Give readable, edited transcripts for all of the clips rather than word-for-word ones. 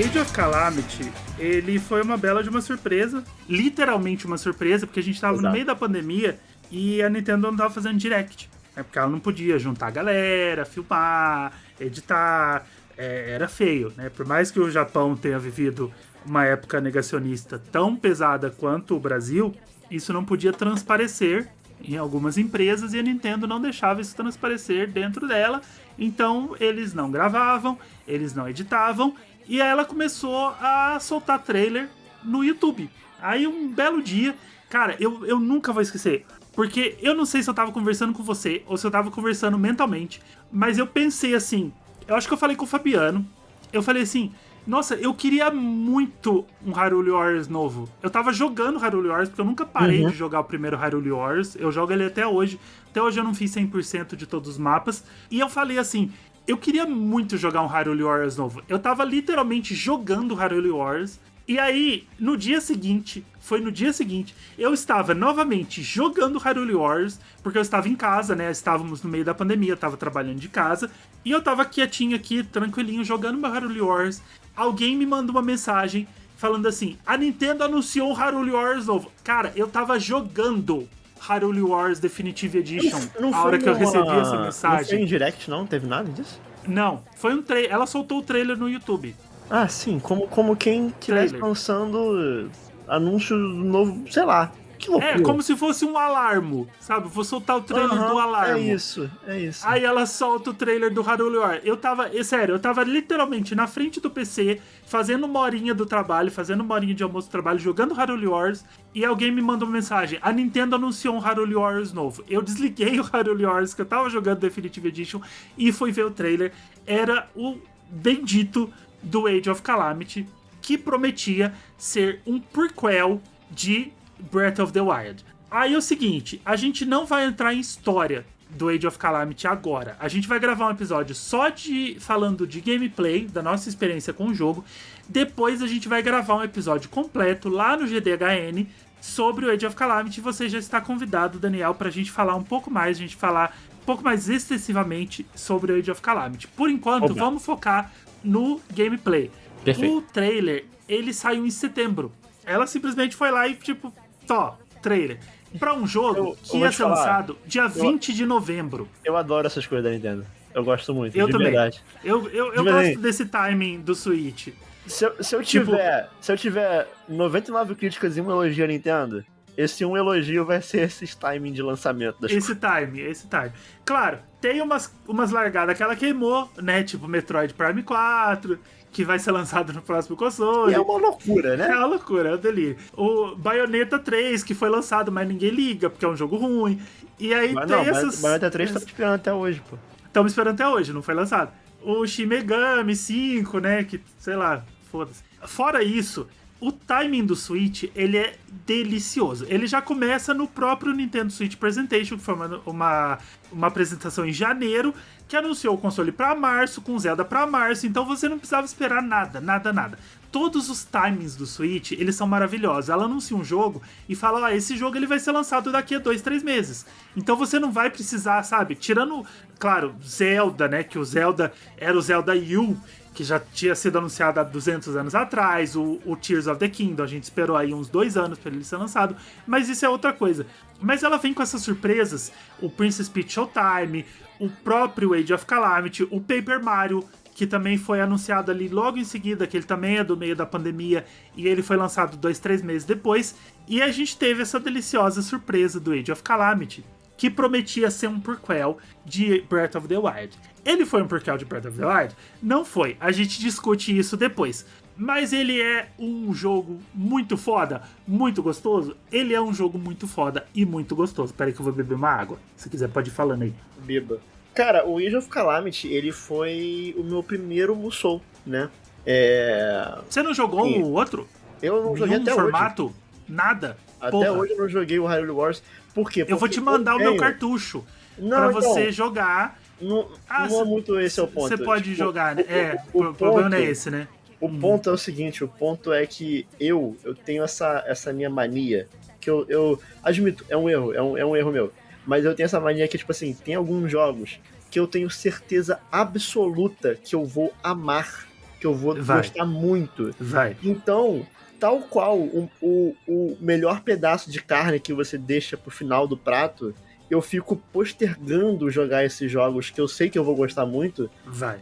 Age of Calamity, ele foi uma bela de uma surpresa, literalmente uma surpresa, porque a gente tava no meio da pandemia e a Nintendo não tava fazendo direct, né? Porque ela não podia juntar a galera, filmar, editar, era feio, né? Por mais que o Japão tenha vivido uma época negacionista tão pesada quanto o Brasil, isso não podia transparecer em algumas empresas e a Nintendo não deixava isso transparecer dentro dela, então eles não gravavam, eles não editavam, e aí ela começou a soltar trailer no YouTube. Aí um belo dia, cara, eu nunca vou esquecer, porque eu não sei se eu tava conversando com você ou se eu tava conversando mentalmente, mas eu pensei assim, eu acho que eu falei com o Fabiano, eu falei assim, nossa, eu queria muito um Hyrule Warriors novo. Eu tava jogando Hyrule Warriors, porque eu nunca parei de jogar o primeiro Hyrule Warriors. Eu jogo ele até hoje. Até hoje eu não fiz 100% de todos os mapas. E eu falei assim, eu queria muito jogar um Hyrule Warriors novo. Eu tava literalmente jogando Hyrule Warriors. E aí, no dia seguinte, eu estava novamente jogando Hyrule Warriors, porque eu estava em casa, né? Estávamos no meio da pandemia, eu estava trabalhando de casa. E eu tava quietinho aqui, tranquilinho, jogando meu Hyrule Warriors. Alguém me mandou uma mensagem falando assim, a Nintendo anunciou um Hyrule Warriors novo. Cara, eu tava jogando Hyrule Warriors Definitive Edition a hora que eu recebi essa mensagem. Não foi em direct, não? Teve nada disso? Não, foi um trailer. Ela soltou o trailer no YouTube. Ah, sim, como quem estivesse lançando anúncio novo, sei lá. Que loucura. É, como se fosse um alarmo, sabe? Vou soltar o trailer do alarmo. É isso. Aí ela solta o trailer do Hyrule Warriors. Eu tava literalmente na frente do PC, fazendo uma horinha do trabalho, fazendo uma horinha de almoço do trabalho, jogando Hyrule Warriors, e alguém me mandou uma mensagem. A Nintendo anunciou um Hyrule Warriors novo. Eu desliguei o Hyrule Warriors, que eu tava jogando Definitive Edition, e fui ver o trailer. Era o bendito do Age of Calamity, que prometia ser um prequel de Breath of the Wild. Aí é o seguinte, a gente não vai entrar em história do Age of Calamity agora. A gente vai gravar um episódio só falando de gameplay, da nossa experiência com o jogo. Depois a gente vai gravar um episódio completo lá no GDHN sobre o Age of Calamity. Você já está convidado, Daniel, pra gente falar um pouco mais, extensivamente sobre o Age of Calamity. Por enquanto, vamos focar no gameplay. Perfeito. O trailer, ele saiu em setembro. Ela simplesmente foi lá e trailer. Pra um jogo que ia ser lançado dia 20 de novembro. Eu adoro essas coisas da Nintendo. Eu gosto muito, eu de também. verdade. Eu gosto desse timing do Switch. Se eu tiver 99 críticas e um elogio à Nintendo, esse um elogio vai ser esse timing de lançamento das coisas. Esse time. Claro, tem umas largadas que ela queimou, né? Tipo Metroid Prime 4, que vai ser lançado no próximo console. E é uma loucura, né? É uma loucura, é um delírio. O Bayonetta 3, que foi lançado, mas ninguém liga, porque é um jogo ruim. E aí Bayonetta 3 tá esperando até hoje, pô. Estamos esperando até hoje, não foi lançado. O Shin Megami 5, né? Que, sei lá, foda-se. Fora isso, o timing do Switch, ele é delicioso. Ele já começa no próprio Nintendo Switch Presentation, que foi uma apresentação em janeiro, que anunciou o console pra março, com Zelda pra março, então você não precisava esperar nada. Todos os timings do Switch, eles são maravilhosos. Ela anuncia um jogo e fala, esse jogo ele vai ser lançado daqui a 2-3 meses. Então você não vai precisar, sabe, tirando, claro, Zelda, né, que o Zelda era o Zelda U, que já tinha sido anunciado há 200 anos atrás, o Tears of the Kingdom, a gente esperou aí uns 2 anos para ele ser lançado, mas isso é outra coisa. Mas ela vem com essas surpresas, o Princess Peach Showtime, o próprio Age of Calamity, o Paper Mario, que também foi anunciado ali logo em seguida, que ele também é do meio da pandemia, e ele foi lançado 2-3 meses depois, e a gente teve essa deliciosa surpresa do Age of Calamity, que prometia ser um prequel de Breath of the Wild. Ele foi um prequel de Breath of the Wild? Não foi. A gente discute isso depois. Mas ele é um jogo muito foda, muito gostoso. Ele é um jogo muito foda e muito gostoso. Pera aí que eu vou beber uma água. Se quiser, pode ir falando aí. Beba. Cara, o Age of Calamity, ele foi o meu primeiro Musou, né? Você não jogou o outro? Eu não joguei até formato? Hoje. Nada? Até hoje eu não joguei o Hyrule Wars. Por quê? Porque eu vou te mandar o meu cartucho pra você jogar. Não é muito esse é o ponto. Você pode jogar, né? O problema não é esse, né? O ponto é o seguinte, o ponto é que eu tenho essa minha mania, que eu admito, é um erro meu, mas eu tenho essa mania que, tipo assim, tem alguns jogos que eu tenho certeza absoluta que eu vou amar que eu vou gostar muito. Vai. Então, tal qual o melhor pedaço de carne que você deixa pro final do prato, eu fico postergando jogar esses jogos que eu sei que eu vou gostar muito. Vai.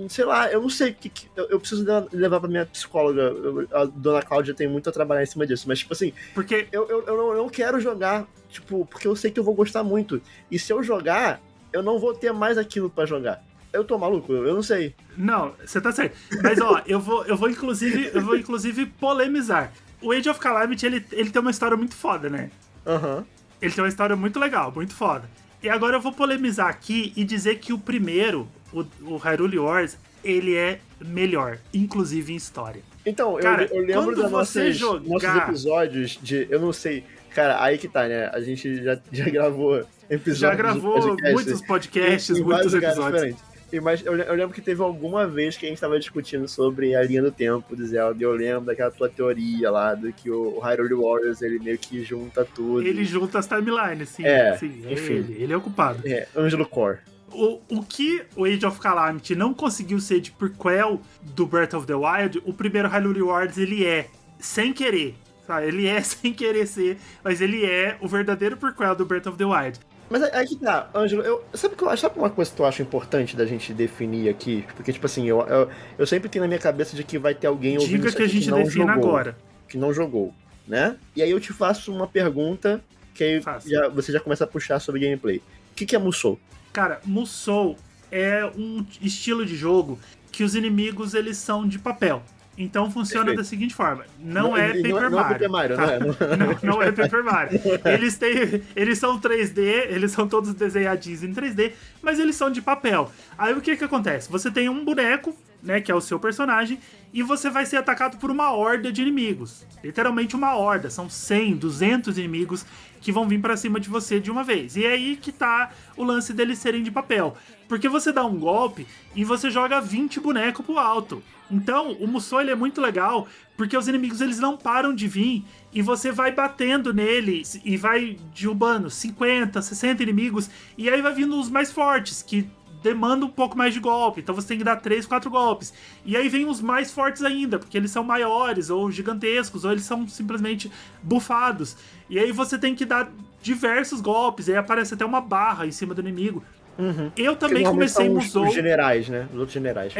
Sei lá, eu não sei o que eu preciso levar pra minha psicóloga. A dona Cláudia tem muito a trabalhar em cima disso, mas tipo assim, porque eu não quero jogar, tipo, porque eu sei que eu vou gostar muito. E se eu jogar, eu não vou ter mais aquilo pra jogar. Eu tô maluco? Eu não sei. Não, você tá certo. Mas ó, eu vou inclusive polemizar. O Age of Calamity, ele tem uma história muito foda, né? Aham. Ele tem uma história muito legal, muito foda. E agora eu vou polemizar aqui e dizer que o primeiro, o Hyrule Wars, ele é melhor, inclusive em história. Então, cara, eu lembro dos nossos episódios de... Eu não sei... Cara, aí que tá, né? A gente já gravou episódios. Já gravou muitos podcasts, muitos episódios. Diferentes. Mas eu lembro que teve alguma vez que a gente tava discutindo sobre a linha do tempo do Zelda, e eu lembro daquela tua teoria lá, do que o Hyrule Warriors, ele meio que junta tudo. Ele junta as timelines, sim. Sim, enfim. Ele é o culpado. Ângelo Core. O que o Age of Calamity não conseguiu ser de prequel do Breath of the Wild, o primeiro Hyrule Warriors, ele é, sem querer. Sabe? Ele é sem querer ser, mas ele é o verdadeiro prequel do Breath of the Wild. Mas aí que tá, Ângelo, sabe uma coisa que eu acho importante da gente definir aqui? Porque, tipo assim, eu sempre tenho na minha cabeça de que vai ter alguém ouvindo Diga isso que a gente defina agora. Que não jogou, né? E aí eu te faço uma pergunta, que aí você já começa a puxar sobre gameplay. O que é Musou? Cara, Musou é um estilo de jogo que os inimigos, eles são de papel. Então funciona da seguinte forma. Não é Paper Mario. Não é Paper Mario, tá? Não é Paper Mario. Eles são 3D, eles são todos desenhadinhos em 3D, mas eles são de papel. Aí o que acontece? Você tem um boneco, né, que é o seu personagem, e você vai ser atacado por uma horda de inimigos. Literalmente uma horda. São 100, 200 inimigos que vão vir pra cima de você de uma vez. E é aí que tá o lance deles serem de papel. Porque você dá um golpe e você joga 20 bonecos pro alto. Então, o Musou, ele é muito legal, porque os inimigos, eles não param de vir, e você vai batendo neles, e vai derrubando 50, 60 inimigos, e aí vai vindo os mais fortes, que demandam um pouco mais de golpe, então você tem que dar 3, 4 golpes. E aí vem os mais fortes ainda, porque eles são maiores, ou gigantescos, ou eles são simplesmente bufados. E aí você tem que dar diversos golpes, e aí aparece até uma barra em cima do inimigo. Uhum. Eu também comecei Musou. Os generais, né? Os outros generais.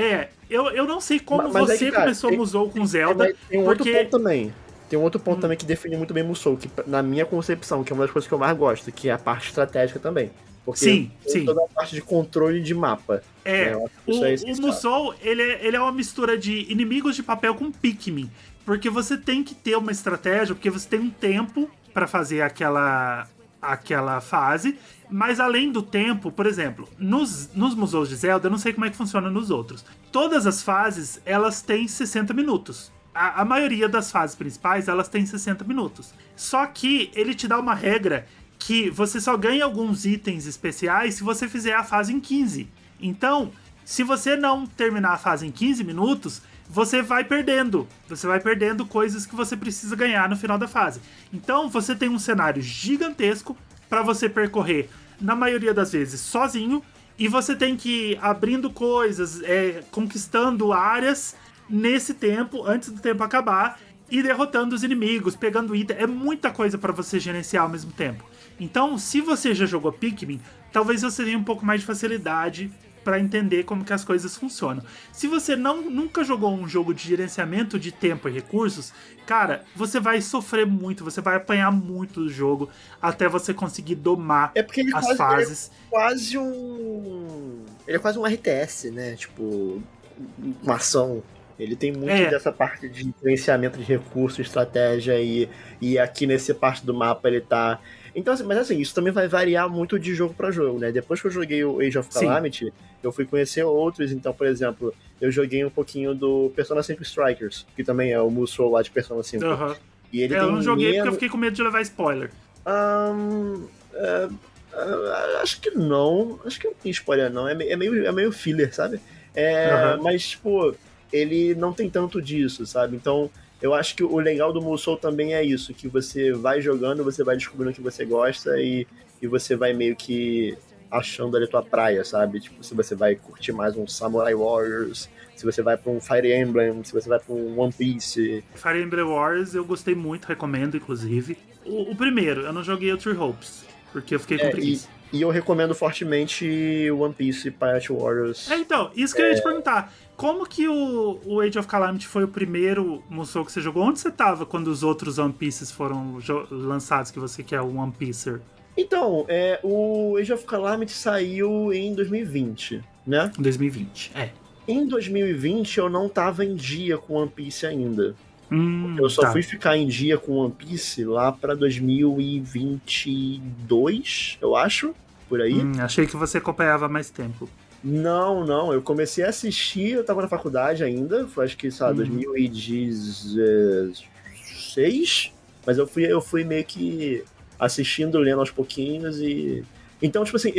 Eu não sei como você começou Musou com Zelda. Tem um outro ponto também. Tem um outro ponto também que define muito bem Musou, que na minha concepção, que é uma das coisas que eu mais gosto, que é a parte estratégica também. Porque sim. toda a parte de controle de mapa. O Musou, ele é uma mistura de inimigos de papel com Pikmin. Porque você tem que ter uma estratégia, porque você tem um tempo pra fazer aquela fase. Mas além do tempo, por exemplo, nos Musous de Zelda, eu não sei como é que funciona nos outros. Todas as fases, elas têm 60 minutos. A maioria das fases principais, elas têm 60 minutos. Só que ele te dá uma regra que você só ganha alguns itens especiais se você fizer a fase em 15. Então, se você não terminar a fase em 15 minutos, você vai perdendo. Você vai perdendo coisas que você precisa ganhar no final da fase. Então, você tem um cenário gigantesco para você percorrer, na maioria das vezes, sozinho, e você tem que ir abrindo coisas, conquistando áreas nesse tempo, antes do tempo acabar, e derrotando os inimigos, pegando item. É muita coisa para você gerenciar ao mesmo tempo. Então, se você já jogou Pikmin, talvez você tenha um pouco mais de facilidade para entender como que as coisas funcionam. Se você nunca jogou um jogo de gerenciamento de tempo e recursos, cara, você vai sofrer muito, você vai apanhar muito do jogo até você conseguir domar as fases. Ele é quase um RTS, né? Tipo, uma ação. Ele tem muito dessa parte de gerenciamento de recursos, estratégia, e aqui nessa parte do mapa ele tá... Então, mas assim, isso também vai variar muito de jogo pra jogo, né? Depois que eu joguei o Age of Calamity, eu fui conhecer outros. Então, por exemplo, eu joguei um pouquinho do Persona 5 Strikers, que também é o Musou lá de Persona 5. Uhum. E ele eu não joguei porque eu fiquei com medo de levar spoiler. Acho que não. Acho que não tem spoiler, não. É meio filler, sabe? Mas, tipo, ele não tem tanto disso, sabe? Então... Eu acho que o legal do Musou também é isso, que você vai jogando, você vai descobrindo o que você gosta e você vai meio que achando ali tua praia, sabe? Tipo, se você vai curtir mais um Samurai Warriors, se você vai pra um Fire Emblem, se você vai pra um One Piece. Fire Emblem Wars eu gostei muito, recomendo, inclusive. O primeiro, eu não joguei o Three Hopes, porque eu fiquei com preguiça. E eu recomendo fortemente One Piece e Pirate Warriors. Então, isso que eu ia te perguntar. Como que o Age of Calamity foi o primeiro Musou que você jogou? Onde você tava quando os outros One Pieces foram lançados, que você quer o One Piece? Então, o Age of Calamity saiu em 2020, né? 2020, Em 2020 eu não tava em dia com One Piece ainda. Eu só fui ficar em dia com One Piece lá pra 2022, eu acho, por aí. Achei que você acompanhava mais tempo. Não, eu comecei a assistir, eu tava na faculdade ainda, foi acho que, sei lá, 2016, mas eu fui meio que assistindo, lendo aos pouquinhos e... Então, tipo assim,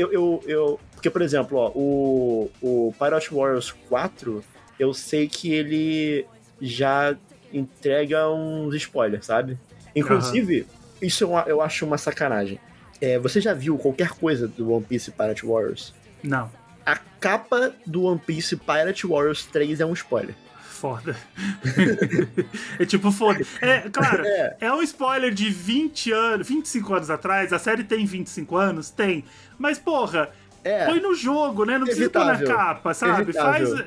porque, por exemplo, ó, o Pirate Warriors 4, eu sei que ele já entrega uns spoilers, sabe? Inclusive, isso eu acho uma sacanagem. Você já viu qualquer coisa do One Piece Pirate Warriors? Não. A capa do One Piece Pirate Warriors 3 é um spoiler. Foda. É tipo, foda. Claro, é um spoiler de 20 anos, 25 anos atrás. A série tem 25 anos? Tem. Mas, porra, põe no jogo, né? Não precisa pôr na capa, sabe? Evitável. Faz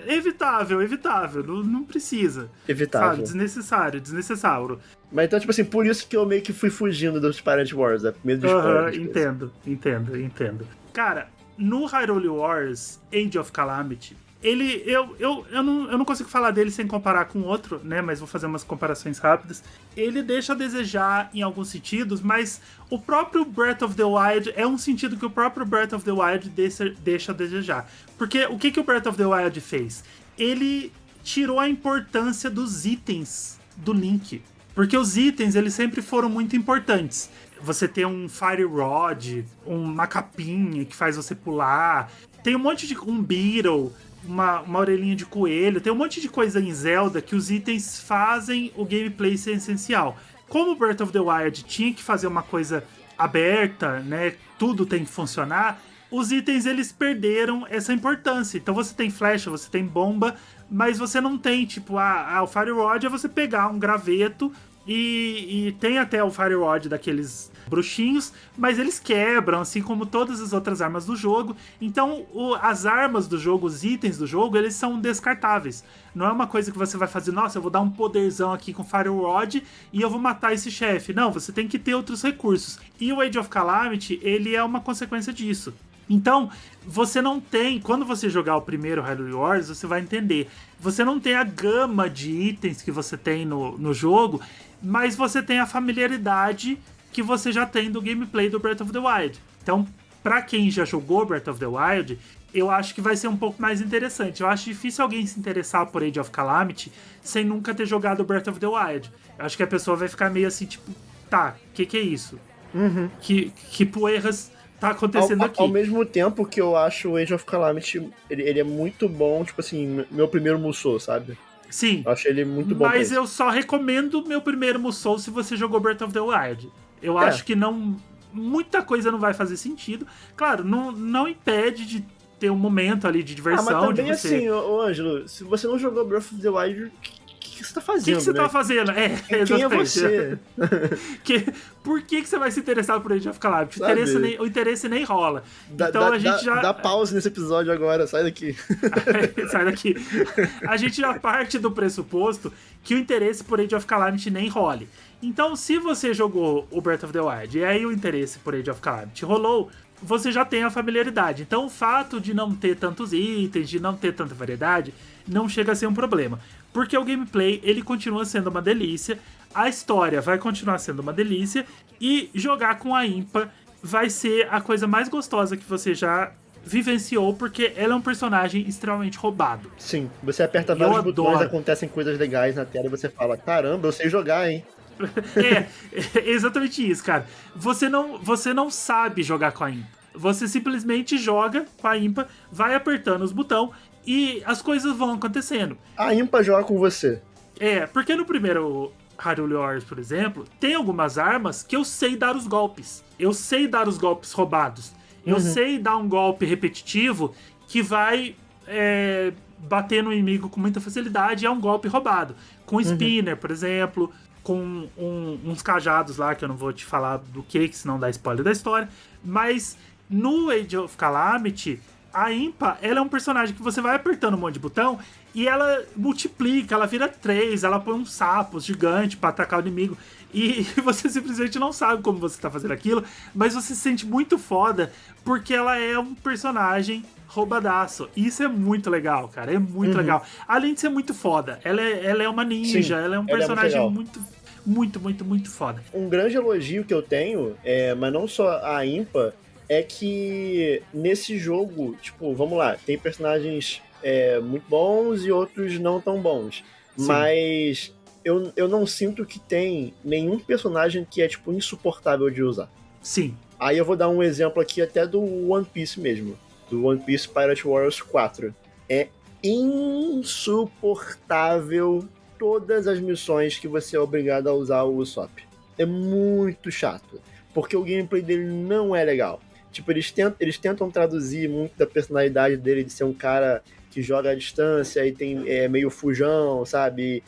evitável. Não precisa. Evitável. Sabe? Desnecessário. Mas então, tipo assim, por isso que eu meio que fui fugindo dos Pirate Wars, né? Medo de spoiler. Entendo. Cara, no Hyrule Wars, Age of Calamity, eu não consigo falar dele sem comparar com outro, né? Mas vou fazer umas comparações rápidas. Ele deixa a desejar em alguns sentidos, mas o próprio Breath of the Wild é um sentido que o próprio Breath of the Wild deixa a desejar. Porque o que o Breath of the Wild fez? Ele tirou a importância dos itens do Link. Porque os itens, eles sempre foram muito importantes. Você tem um Fire Rod, uma capinha que faz você pular, tem um Beetle, uma orelhinha de coelho, tem um monte de coisa em Zelda que os itens fazem o gameplay ser essencial. Como o Breath of the Wild tinha que fazer uma coisa aberta, né, tudo tem que funcionar, os itens eles perderam essa importância. Então você tem flecha, você tem bomba, mas você não tem, tipo, o Fire Rod é você pegar um graveto e tem até o Fire Rod daqueles bruxinhos, mas eles quebram, assim como todas as outras armas do jogo. Então, as armas do jogo, os itens do jogo, eles são descartáveis. Não é uma coisa que você vai fazer, nossa, eu vou dar um poderzão aqui com Fire Rod e eu vou matar esse chefe. Não, você tem que ter outros recursos. E o Age of Calamity, ele é uma consequência disso. Então, você não tem... Quando você jogar o primeiro Hyrule Wars, você vai entender. Você não tem a gama de itens que você tem no jogo, mas você tem a familiaridade que você já tem do gameplay do Breath of the Wild. Então, pra quem já jogou Breath of the Wild, eu acho que vai ser um pouco mais interessante. Eu acho difícil alguém se interessar por Age of Calamity sem nunca ter jogado Breath of the Wild. Eu acho que a pessoa vai ficar meio assim, tipo, tá, que é isso? Que poeiras tá acontecendo aqui? Ao mesmo tempo que eu acho o Age of Calamity, ele é muito bom, tipo assim, meu primeiro Musou, sabe? Sim. Eu acho ele muito bom. Mas eu só recomendo meu primeiro Musou se você jogou Breath of the Wild. Eu acho que muita coisa não vai fazer sentido. Claro, não impede de ter um momento ali de diversão. Mas também de você... assim, Ângelo, se você não jogou Breath of the Wild, o que você tá fazendo? O que você tá fazendo? Quem é você? Por que você vai se interessar por Age of Calamity? O interesse nem rola. Dá pause nesse episódio agora, sai daqui. Sai daqui. A gente já parte do pressuposto que o interesse por Age of Calamity nem role. Então, se você jogou o Breath of the Wild e aí o interesse por Age of Calamity rolou, você já tem a familiaridade. Então, o fato de não ter tantos itens, de não ter tanta variedade, não chega a ser um problema. Porque o gameplay, ele continua sendo uma delícia, a história vai continuar sendo uma delícia, e jogar com a Impa vai ser a coisa mais gostosa que você já vivenciou, porque ela é um personagem extremamente roubado. Sim, você aperta vários botões, acontecem coisas legais na tela e você fala, caramba, eu sei jogar, hein? É exatamente isso, cara. Você não sabe jogar com a Impa. Você simplesmente joga com a Impa, vai apertando os botões e as coisas vão acontecendo. A Impa joga com você. Porque no primeiro Hyrule Warriors, por exemplo, tem algumas armas que eu sei dar os golpes. Eu sei dar os golpes roubados. Eu sei dar um golpe repetitivo que vai bater no inimigo com muita facilidade, é um golpe roubado. Com spinner, por exemplo, com uns cajados lá, que eu não vou te falar do que senão dá spoiler da história. Mas no Age of Calamity, a Impa, ela é um personagem que você vai apertando um monte de botão e ela multiplica, ela vira 3, ela põe uns sapos gigantes pra atacar o inimigo. E você simplesmente não sabe como você tá fazendo aquilo, mas você se sente muito foda porque ela é um personagem roubadaço. E isso é muito legal, cara. É muito legal. Além de ser muito foda, ela é uma ninja, Sim, ela é um personagem muito foda. Um grande elogio que eu tenho, mas não só a Impa, é que nesse jogo, tipo, vamos lá, tem personagens muito bons e outros não tão bons. Sim. Mas eu não sinto que tem nenhum personagem que é, tipo, insuportável de usar. Sim. Aí eu vou dar um exemplo aqui até do One Piece mesmo. Do One Piece Pirate Warriors 4. É insuportável todas as missões que você é obrigado a usar o Usopp. É muito chato. Porque o gameplay dele não é legal. Tipo, eles tentam traduzir muito da personalidade dele de ser um cara que joga à distância e é meio fujão, sabe?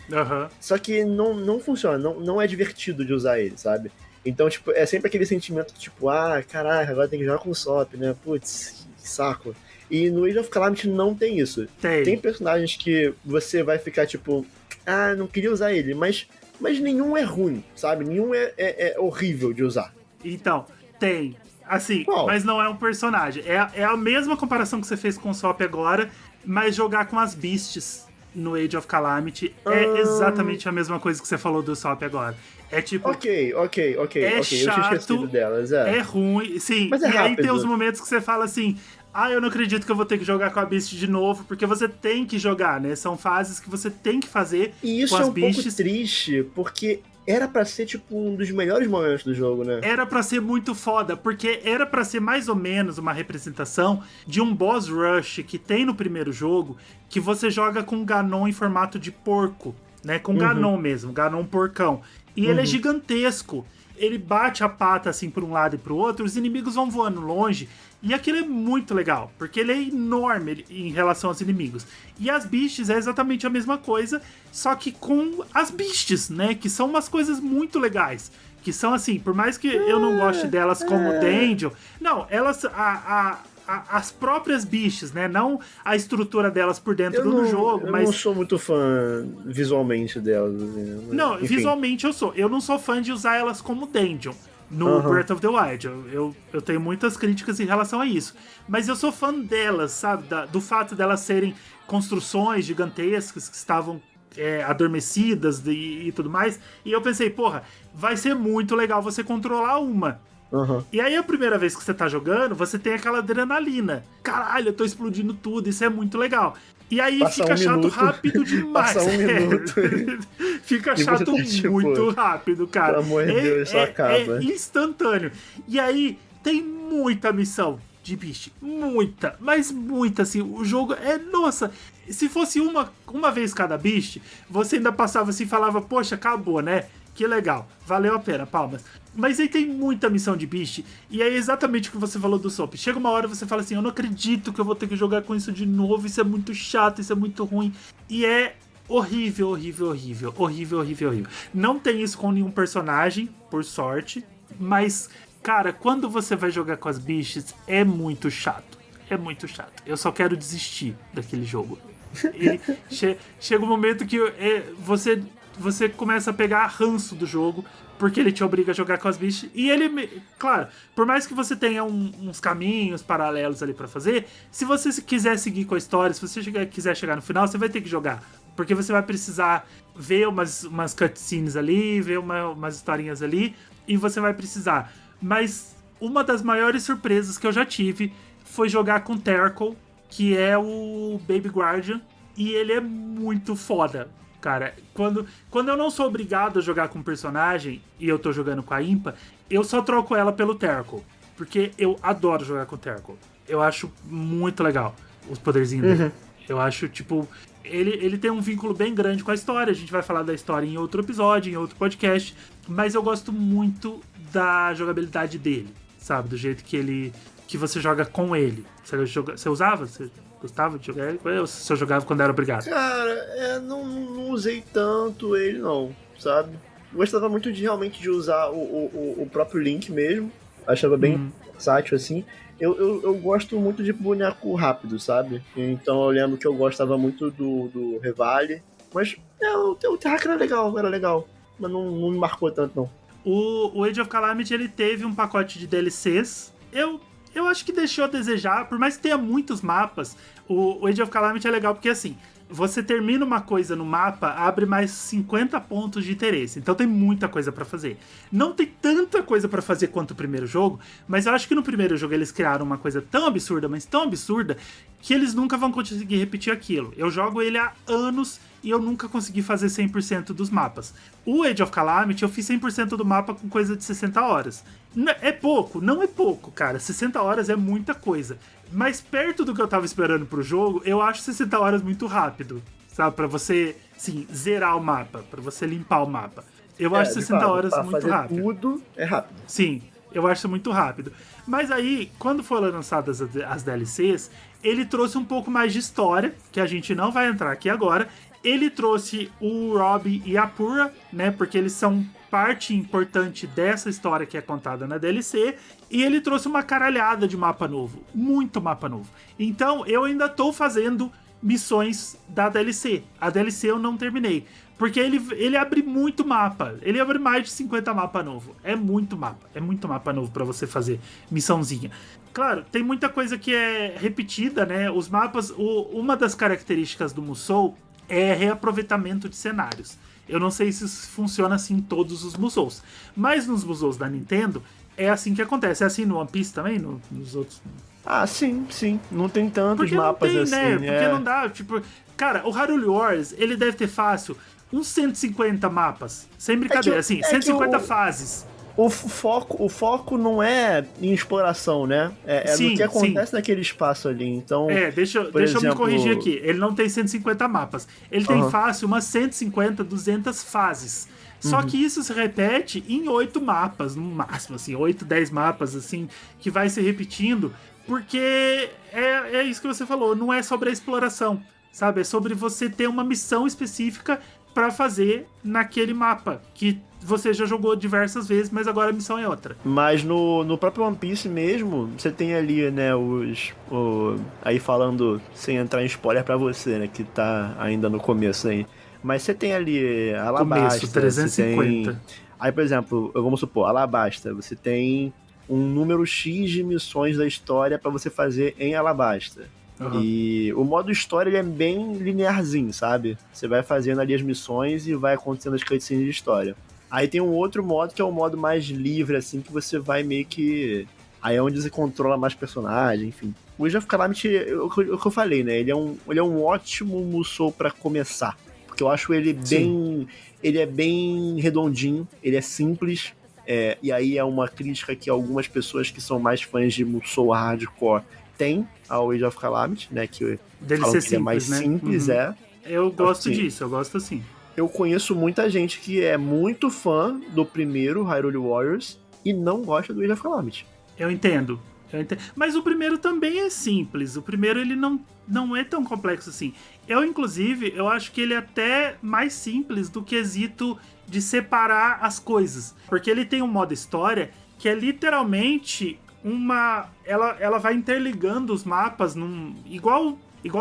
Só que não funciona, não é divertido de usar ele, sabe? Então, tipo, é sempre aquele sentimento, tipo, caraca, agora tem que jogar com o Usopp, né? Putz, que saco. E no Age of Calamity não tem isso. Tem personagens que você vai ficar, tipo, não queria usar ele, mas nenhum é ruim, sabe? Nenhum é horrível de usar. Então, tem. Assim, mas não é um personagem. É a mesma comparação que você fez com o Usopp agora, mas jogar com as Beasts no Age of Calamity é exatamente a mesma coisa que você falou do Usopp agora. É tipo... Ok. É chato, eu tinha esquecido delas, é ruim, sim. Mas é rápido. Aí tem os momentos que você fala assim, eu não acredito que eu vou ter que jogar com a Beast de novo, porque você tem que jogar, né? São fases que você tem que fazer e isso com as pouco triste, porque era pra ser, tipo, um dos melhores momentos do jogo, né? Era pra ser muito foda, porque era pra ser mais ou menos uma representação de um boss rush que tem no primeiro jogo, que você joga com Ganon em formato de porco, né? Com Ganon mesmo, Ganon porcão. E ele é gigantesco. Ele bate a pata, assim, por um lado e pro outro, os inimigos vão voando longe, e aquilo é muito legal, porque ele é enorme em relação aos inimigos. E as Beasts é exatamente a mesma coisa, só que com as Beasts, né? Que são umas coisas muito legais. Que são assim, por mais que eu não goste delas como Dungeon, não, elas... as próprias Beasts, né? Não a estrutura delas por dentro do jogo, mas... Eu não sou muito fã visualmente delas. Assim, não, enfim. Visualmente eu sou. Eu não sou fã de usar elas como Dungeon no Breath of the Wild. Eu tenho muitas críticas em relação a isso. Mas eu sou fã delas, sabe? Do fato delas serem construções gigantescas que estavam adormecidas e tudo mais. E eu pensei, porra, vai ser muito legal você controlar uma. E aí a primeira vez que você tá jogando, você tem aquela adrenalina. Caralho, eu tô explodindo tudo, isso é muito legal. E aí fica chato rápido demais. Passa um minuto. Fica chato tá, tipo, muito rápido, cara. Pelo amor de Deus, isso acaba. É instantâneo. E aí tem muita missão de bicho. Muita, mas muita, assim. O jogo nossa, se fosse uma vez cada bicho, você ainda passava assim e falava, poxa, acabou, né? Que legal, valeu a pena, palmas. Mas aí tem muita missão de bicho, e é exatamente o que você falou do Usopp. Chega uma hora e você fala assim, eu não acredito que eu vou ter que jogar com isso de novo, isso é muito chato, isso é muito ruim. E é horrível. Não tem isso com nenhum personagem, por sorte, mas, cara, quando você vai jogar com as bichas, é muito chato. Eu só quero desistir daquele jogo. E chega um momento que você começa a pegar ranço do jogo, porque ele te obriga a jogar com as bichas. E ele, claro, por mais que você tenha uns caminhos paralelos ali pra fazer, se você quiser seguir com a história, se você quiser chegar no final, você vai ter que jogar. Porque você vai precisar ver umas cutscenes ali, ver umas historinhas ali, e você vai precisar. Mas uma das maiores surpresas que eu já tive foi jogar com Terkel, que é o Baby Guardian, e ele é muito foda. Cara, quando eu não sou obrigado a jogar com um personagem e eu tô jogando com a Impa, eu só troco ela pelo Terkel. Porque eu adoro jogar com o Terkel. Eu acho muito legal os poderzinhos dele. Eu acho, tipo... Ele tem um vínculo bem grande com a história. A gente vai falar da história em outro episódio, em outro podcast. Mas eu gosto muito da jogabilidade dele, sabe? Do jeito que ele que você joga com ele? Você usava? Você gostava de jogar ele? Ou você só jogava quando era obrigado? Cara, não usei tanto ele não, sabe? Gostava muito realmente de usar o próprio Link mesmo. Achava bem versátil, assim. Eu gosto muito de boneco rápido, sabe? Então eu lembro que eu gostava muito do Revali. Mas o Terrakia era legal. Mas não me marcou tanto, não. O Age of Calamity, ele teve um pacote de DLCs. Eu acho que deixou a desejar, por mais que tenha muitos mapas, o Age of Calamity é legal porque, assim, você termina uma coisa no mapa, abre mais 50 pontos de interesse. Então tem muita coisa pra fazer. Não tem tanta coisa pra fazer quanto o primeiro jogo, mas eu acho que no primeiro jogo eles criaram uma coisa tão absurda, mas tão absurda, que eles nunca vão conseguir repetir aquilo. Eu jogo ele há anos e eu nunca consegui fazer 100% dos mapas. O Age of Calamity, eu fiz 100% do mapa com coisa de 60 horas. É pouco? Não é pouco, cara. 60 horas é muita coisa. Mas perto do que eu tava esperando pro jogo, eu acho 60 horas muito rápido, sabe? Pra você, sim, zerar o mapa, pra você limpar o mapa. Eu acho 60 horas muito rápido. Tudo é rápido. Sim, eu acho muito rápido. Mas aí, quando foram lançadas as DLCs, ele trouxe um pouco mais de história, que a gente não vai entrar aqui agora. Ele trouxe o Robbie e a Purah, né? Porque eles são parte importante dessa história que é contada na DLC. E ele trouxe uma caralhada de mapa novo. Muito mapa novo. Então, eu ainda tô fazendo missões da DLC. A DLC eu não terminei. Porque ele abre muito mapa. Ele abre mais de 50 mapa novo. É muito mapa novo pra você fazer missãozinha. Claro, tem muita coisa que é repetida, né? Os mapas... uma das características do Musou é reaproveitamento de cenários. Eu não sei se isso funciona assim em todos os Musous. Mas nos Musous da Nintendo, é assim que acontece. É assim no One Piece também? Nos outros... Ah, sim. Não tem tantos porque mapas não tem, assim. Né? Porque não dá, tipo... Cara, o Hyrule Warriors, ele deve ter fácil uns 150 mapas. Sem brincadeira, 150 fases. O foco não é em exploração, né? É no que acontece naquele espaço ali. Então, deixa eu me corrigir aqui. Ele não tem 150 mapas. Ele tem fácil umas 150, 200 fases. Só que isso se repete em 8 mapas, no máximo, assim, 8, 10 mapas, assim, que vai se repetindo, porque é isso que você falou, não é sobre a exploração, sabe? É sobre você ter uma missão específica pra fazer naquele mapa, que você já jogou diversas vezes, mas agora a missão é outra. Mas no próprio One Piece mesmo, você tem ali, né, aí falando, sem entrar em spoiler pra você, né, que tá ainda no começo aí. Mas você tem ali Alabasta, começo, 350. Aí, por exemplo, vamos supor, Alabasta, você tem um número X de missões da história pra você fazer em Alabasta. E o modo história ele é bem linearzinho, sabe? Você vai fazendo ali as missões e vai acontecendo as cutscenes de história. Aí tem um outro modo que é um modo mais livre, assim, que você vai meio que... Aí é onde você controla mais personagens, enfim. O Age of Calamity, o que eu falei, né? Ele é um ótimo Musou pra começar. Porque eu acho ele bem... Ele é bem redondinho, ele é simples. E aí é uma crítica que algumas pessoas que são mais fãs de Musou hardcore tem ao Age of Calamity, né? Que dele ser simples, é mais simples, Eu gosto disso, eu gosto assim. Eu conheço muita gente que é muito fã do primeiro Hyrule Warriors e não gosta do Age of Calamity. Eu entendo. Mas o primeiro também é simples. O primeiro ele não é tão complexo assim. Inclusive, eu acho que ele é até mais simples do quesito de separar as coisas. Porque ele tem um modo história que é literalmente ela vai interligando os mapas igual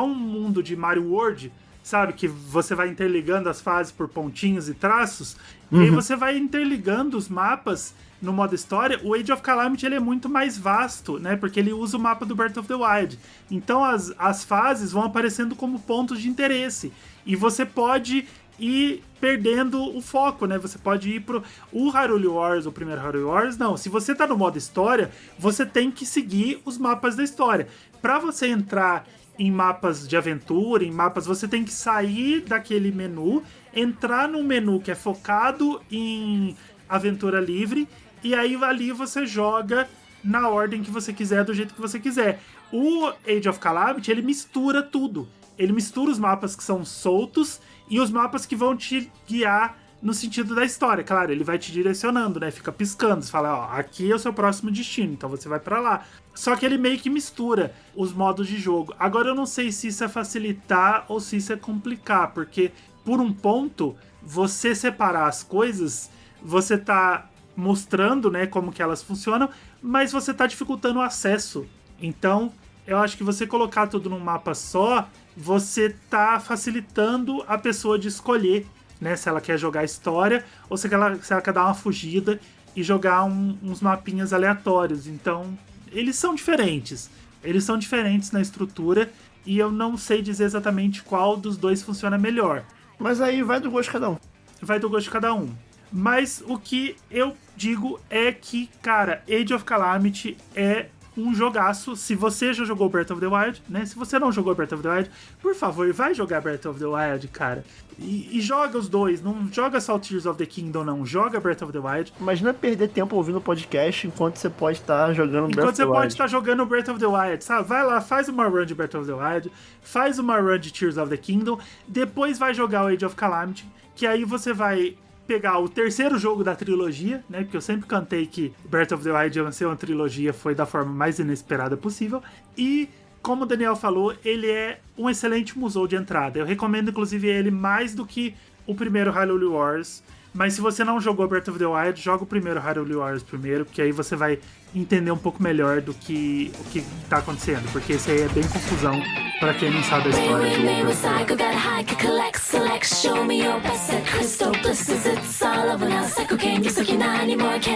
um mundo de Mario World, sabe? Que você vai interligando as fases por pontinhos e traços. E aí você vai interligando os mapas no modo história. O Age of Calamity ele é muito mais vasto, né? Porque ele usa o mapa do Breath of the Wild. Então as fases vão aparecendo como pontos de interesse. E você pode ir perdendo o foco, né? Você pode ir pro... O Hyrule Warriors, o primeiro Hyrule Warriors, não. Se você tá no modo história, você tem que seguir os mapas da história. Pra você entrar em mapas de aventura, em mapas, você tem que sair daquele menu, entrar num menu que é focado em aventura livre, e aí ali você joga na ordem que você quiser, do jeito que você quiser. O Age of Calamity, ele mistura tudo. Ele mistura os mapas que são soltos e os mapas que vão te guiar no sentido da história. Claro, ele vai te direcionando, né? Fica piscando, você fala, ó, aqui é o seu próximo destino, então você vai pra lá. Só que ele meio que mistura os modos de jogo. Agora eu não sei se isso é facilitar ou se isso é complicar, porque por um ponto, você separar as coisas, você tá mostrando, né, como que elas funcionam, mas você tá dificultando o acesso. Então, eu acho que você colocar tudo num mapa só, você tá facilitando a pessoa de escolher, né, se ela quer jogar a história ou se ela quer dar uma fugida e jogar uns mapinhas aleatórios. Então, eles são diferentes. Eles são diferentes na estrutura e eu não sei dizer exatamente qual dos dois funciona melhor. Mas aí vai do gosto de cada um. Vai do gosto de cada um. Mas o que eu digo é que, cara, Age of Calamity é um jogaço. Se você já jogou Breath of the Wild, né? Se você não jogou Breath of the Wild, por favor, vai jogar Breath of the Wild, cara. E joga os dois. Não joga só Tears of the Kingdom, não. Joga Breath of the Wild. Imagina perder tempo ouvindo o podcast enquanto você pode estar jogando Breath of the Wild. Enquanto você pode estar jogando Breath of the Wild, sabe? Vai lá, faz uma run de Breath of the Wild, faz uma run de Tears of the Kingdom, depois vai jogar o Age of Calamity, que aí você vai pegar o terceiro jogo da trilogia, né? Porque eu sempre cantei que Breath of the Wild ia ser uma trilogia, foi da forma mais inesperada possível. E, como o Daniel falou, ele é um excelente musou de entrada. Eu recomendo, inclusive, ele mais do que o primeiro Hyrule Warriors. Mas se você não jogou Breath of the Wild, joga o primeiro Hyrule Warriors primeiro, porque aí você vai entender um pouco melhor do que o que tá acontecendo, porque esse aí é bem confusão pra quem não sabe a história do Breath of the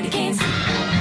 Wild.